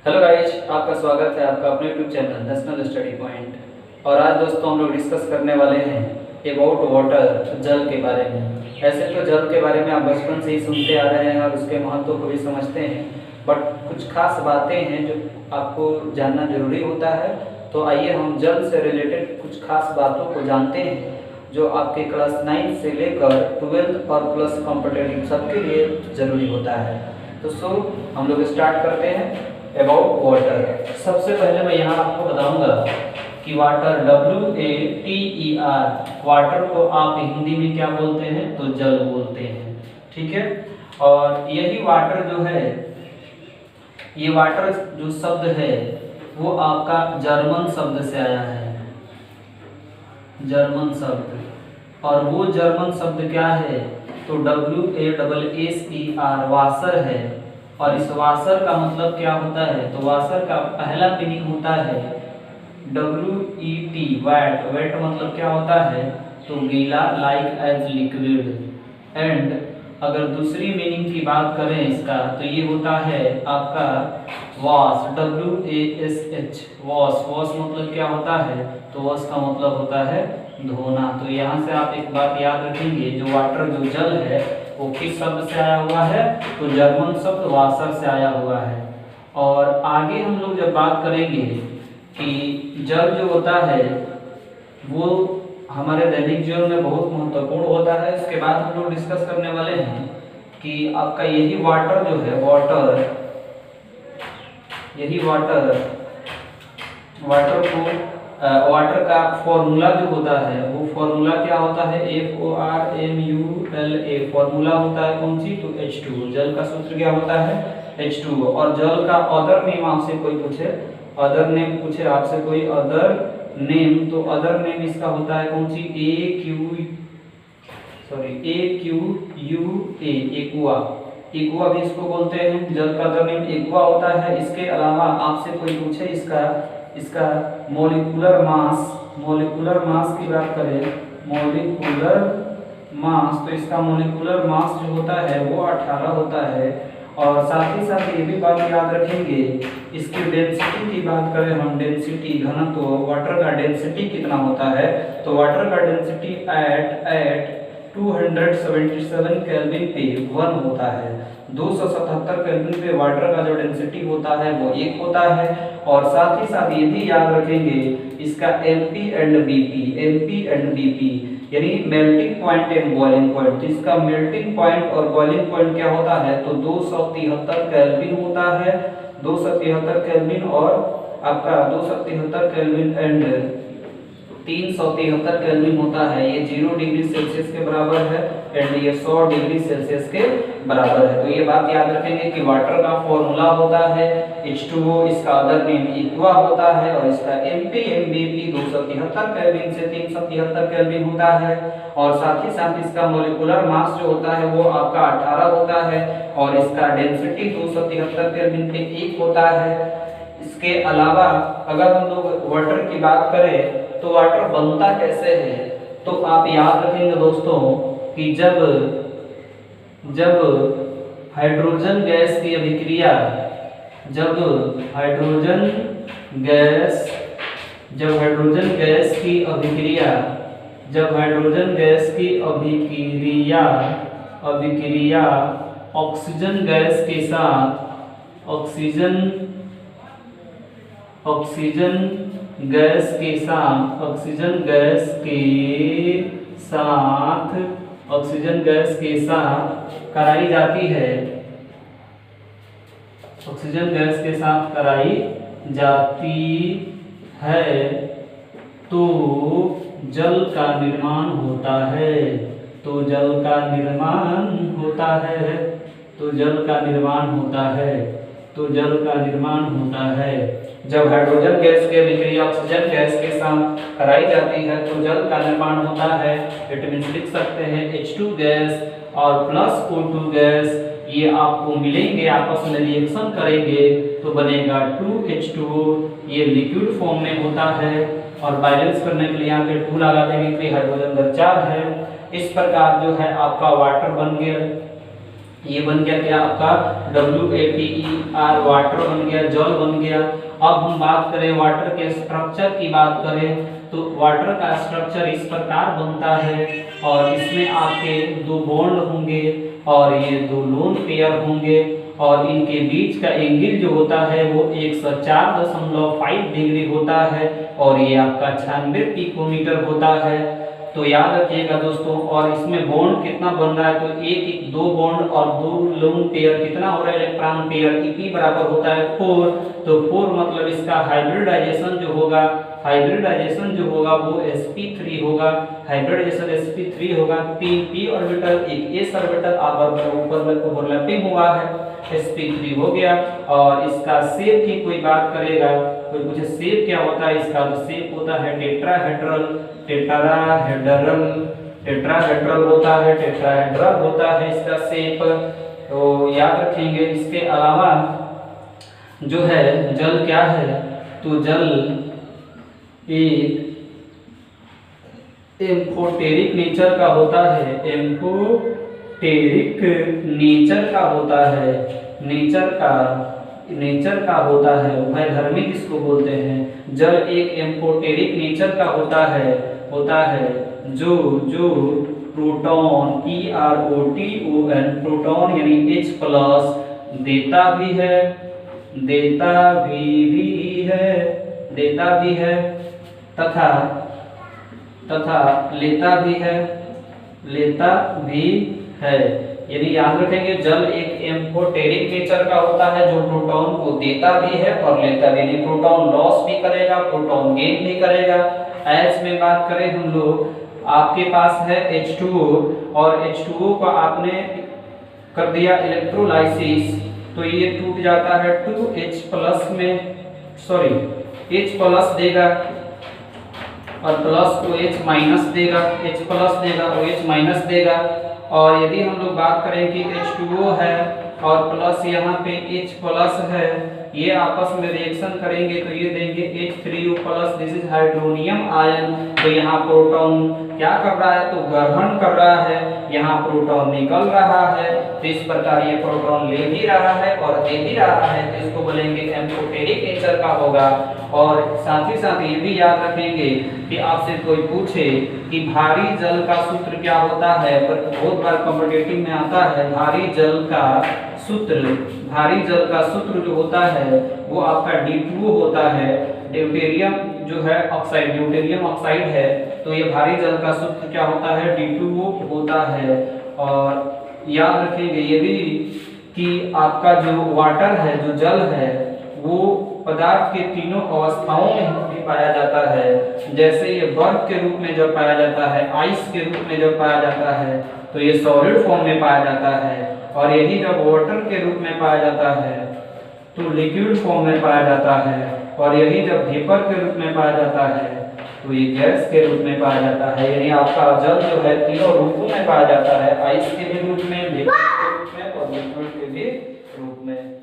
Hello guys, आपका स्वागत है आपका अपने YouTube channel national study point. और आज दोस्तों हम लोग डिस्कस करने वाले हैं अबाउट वाटर, जल के बारे में। ऐसे तो जल के बारे में आप बचपन से ही सुनते आ रहे हैं और उसके महत्व को भी समझते हैं, बट कुछ खास बातें हैं जो आपको जानना जरूरी होता है। तो आइए हम जल से रिलेटेड कुछ खास बातों को जानते हैं जो आपके क्लास 9 से लेकर 12 और प्लस कॉम्पिटेटिव सबके लिए ज़रूरी होता है। तो हम लोग स्टार्ट करते हैं अबाउट वाटर। सबसे पहले मैं यहाँ आपको बताऊंगा कि वाटर WATER, वाटर को आप हिंदी में क्या बोलते हैं तो जल बोलते हैं, ठीक है। और यही वाटर जो है, ये वाटर जो शब्द है वो आपका जर्मन शब्द से आया है, जर्मन शब्द। और वो जर्मन शब्द क्या है तो WASSER, वासर है। और इस वासर का मतलब क्या होता है तो वासर का पहला मीनिंग होता है WET, वेट। वेट मतलब क्या होता है तो गीला, लाइक एज लिक्विड। एंड अगर दूसरी मीनिंग की बात करें इसका तो ये होता है आपका वॉश, WASH, वॉश। वॉश मतलब क्या होता है तो वॉश का मतलब होता है धोना। तो यहाँ से आप एक बात याद रखेंगे, जो वाटर जो जल है वो किस शब्द से आया हुआ है तो जर्मन शब्द वासर से आया हुआ है। और आगे हम लोग जब बात करेंगे कि जल जो होता है वो हमारे दैनिक जीवन में बहुत महत्वपूर्ण होता है। इसके बाद हम लोग डिस्कस करने वाले हैं कि आपका यही वाटर जो है, यही वाटर का फॉर्मूला जो होता है वो फॉर्मूला क्या होता है FORMULA, फॉर्मूला होता है कौन सी तो H2। जल का सूत्र क्या होता है H2। और जल का अदर नेम आपसे कोई पूछे, अदर नेम पूछे आपसे कोई अदर नेम, तो अदर नेम इसका होता है कौन सी AQUA, एक्वा। एक्वा भी इसको बोलते हैं, जल का अदर नेम एक्वा होता है। इसके अलावा आपसे कोई पूछे इसका मॉलिक्यूलर मास की बात करें, मॉलिक्यूलर मास, तो इसका मॉलिक्यूलर मास जो होता है वो 18 होता है। और साथ ही साथ ये भी बात याद रखेंगे, इसकी डेंसिटी की बात करें हम, डेंसिटी घनत्व, वाटर का डेंसिटी कितना होता है तो वाटर का डेंसिटी एट 277 केल्विन पे 1 होता है। 277 केल्विन पे वाटर का जो डेंसिटी होता है वो 1 होता है। और साथ ही साथ ये भी याद रखेंगे इसका MP एंड BP, यानी melting point and boiling point. इसका मेल्टिंग पॉइंट और बॉइलिंग पॉइंट क्या होता है तो 273 केल्विन होता है, 273 केल्विन और आपका 273 केल्विन एंड 373 केल्विन होता है। ये 0 डिग्री सेल्सियस के बराबर है एंड ये 100 डिग्री सेल्सियस के बराबर है। तो ये बात याद रखेंगे कि वाटर का फॉर्मूला होता है H2O, इसका अदर नेम एक्वा होता है और इसका MP BP 273 केल्विन से 373 केल्विन होता है। और साथ ही साथ इसका मॉलिक्यूलर मास जो होता है वो आपका 18 होता है और इसका डेंसिटी 273 केल्विन पे 1 होता है। इसके अलावा अगर हम लोग वाटर की बात करें तो वाटर बनता कैसे है तो आप याद रखेंगे दोस्तों कि जब हाइड्रोजन गैस की अभिक्रिया, जब हाइड्रोजन गैस की अभिक्रिया ऑक्सीजन गैस के साथ ऑक्सीजन गैस के साथ कराई जाती है, ऑक्सीजन गैस के साथ कराई जाती है तो जल का निर्माण होता है, तो जल का निर्माण होता है। जब हाइड्रोजन गैस की अभिक्रिया ऑक्सीजन गैस के साथ कराई जाती है तो जल का निर्माण होता है। इट मींस लिख सकते हैं H2 गैस और प्लस O2 गैस, ये आपको मिलेंगे, आपस में रिएक्शन करेंगे तो बनेगा 2H2O। ये लिक्विड फॉर्म में होता है और बैलेंस करने के लिए यहाँ पे 2 लगा देंगे कि हाइड्रोजन 4 है। इस प्रकार जो है आपका वाटर बन गया। ये बन गया क्या आपका WATER, वाटर बन गया, जल बन गया। अब हम बात करें वाटर के स्ट्रक्चर की बात करें तो वाटर का स्ट्रक्चर इस प्रकार बनता है और इसमें आपके दो बॉन्ड होंगे और ये दो लोन पेयर होंगे और इनके बीच का एंगल जो होता है वो 104.5 डिग्री होता है और ये आपका 96 पिकोमीटर होता है। तो याद रखिएगा दोस्तों। और इसमें बॉन्ड कितना बन रहा है तो एक दो बॉन्ड और दो लोन पेयर कितना हो रहा है इलेक्ट्रॉन पेयर Ep बराबर होता है 4। तो 4 मतलब इसका हाइब्रिडाइजेशन जो होगा वो sp3 होगा। हाइब्रिडाइजेशन sp3 होगा, 3 p ऑर्बिटल एक s ऑर्बिटल ऊपर में ओवरलैपिंग हुआ है, sp3 हो गया। और इसका शेप की कोई बात करेगा, कोई पूछे शेप क्या होता है इसका, तो शेप होता है टेट्राहेड्रल होता है इसका शेप। तो याद रखेंगे। इसके अलावा जो है जल क्या है तो जल एक एम्फोटेरिक नेचर का होता है, एम्फोटेरिक नेचर का होता है, उभयधर्मी जिसको बोलते हैं। जल एक एम्फोटेरिक नेचर का होता है जो प्रोटॉन PROTON प्रोटॉन यानी H प्लस देता भी है तथा लेता भी है। यानी याद रखेंगे जल एक एम्फोटेरिक नेचर का होता है जो प्रोटॉन को देता भी है और लेता भी नहीं। प्रोटॉन लॉस भी करेगा, प्रोटॉन गेन भी करेगा। एच में बात करें हम लोग, आपके पास है H2O और H2O को आपने कर दिया इलेक्ट्रोलाइसिस तो ये टूट जाता है 2H प्लस में, H प्लस देगा और प्लस को H माइनस देगा, H प्लस देगा और H माइनस देगा। और यदि हम लोग बात करें कि H2O है और प्लस यहाँ पे H प्लस है, ये आपस में रिएक्शन करेंगे तो ये देंगे H3O plus, this is hydronium ion. तो यहाँ प्रोटॉन क्या कर रहा है तो ग्रहण कर रहा है, यहाँ प्रोटॉन निकल रहा है। तो इस प्रकार ये प्रोटॉन ले भी रहा है और दे भी रहा है, तो इसको बोलेंगे एम्फोटेरिक नेचर का होगा। और साथ ही साथ ये भी याद रखेंगे कि आपसे कोई पूछे कि भारी जल का सूत्र क्या होता है, पर बहुत बार कॉम्पिटिटिव में आता है भारी जल का सूत्र जो होता है वो आपका D2O होता है, ड्यूटेरियम जो है ऑक्साइड, ड्यूटेरियम ऑक्साइड है। तो ये भारी जल का सूत्र क्या होता है D2O होता है। और याद रखेंगे ये भी कि आपका जो वाटर है, जो जल है, वो पदार्थ के तीनों अवस्थाओं में भी पाया जाता है। जैसे ये बर्फ के रूप में जब पाया जाता है, आइस के रूप में जब पाया जाता है तो ये सॉलिड फॉर्म में पाया जाता है, और यही जब वाटर के रूप में पाया जाता है तो लिक्विड फॉर्म में पाया जाता है, और यही जब वेपर के रूप में पाया जाता है तो ये गैस के रूप में पाया जाता है। यानी आपका जल जो है तीनों रूपों में पाया जाता है, आइस के भी रूप में, वेपर के रूप में और लिक्विड के भी रूप में।